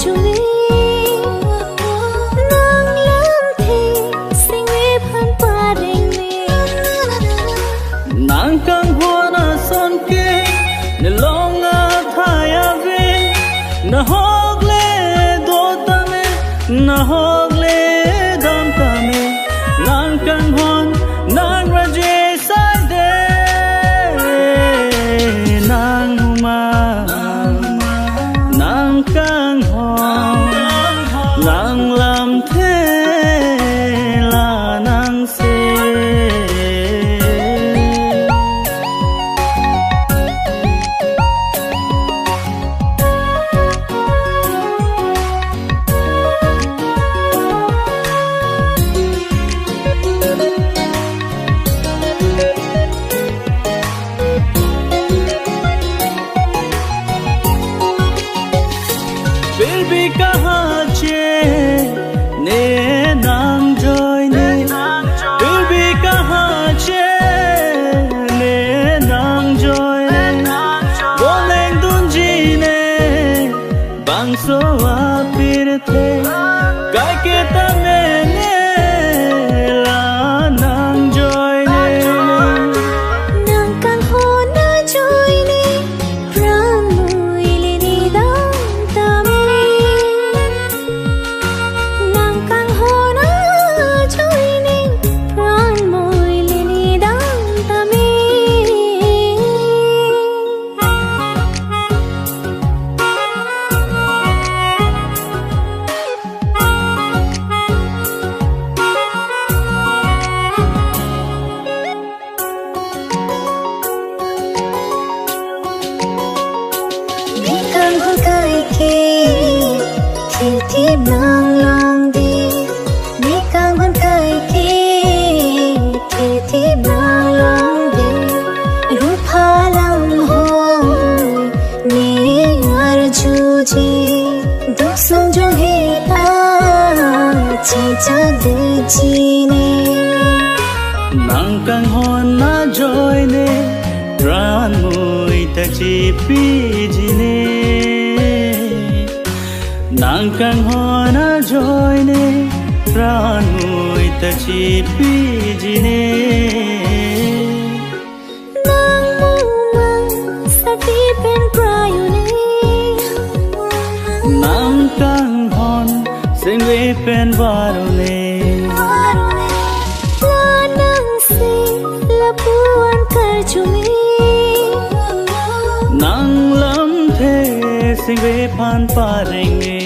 chumi nang lam the sing we phan pa reng me nang kang hona son ke ne longa thaya ve na hogle do tame na hogle dam tame nang kang hon nang raje sai de nang ma nang kang hon nang lam the la nang se फिर भी कहाँ चे ने नाम जोइने फिर भी कहाँ चे ने नाम जोइने बोले दूंजी ने बांसो आपिर थे काय के तने ने ला नाम जोइने nang kang ho na joy ne pran mui le ni dam ta me nang kang ho na joy ne pran mui le ni dam ta me kang ho kai ke thil thim nang long di mi kang ho kai ke thil thim nang long di ru pha lam ho ne ar ju ji du sum jo he ta chi cha de ji ne nang kang hon na joine ran mui ta chi pi jine nang kang hon na joine ran mui ta chi pi jine nang mu mang sa ti pen prayu ne nang kang hon sing we pen varu ne la nang se la puan kar chumi nang lam the sing we phan pa renge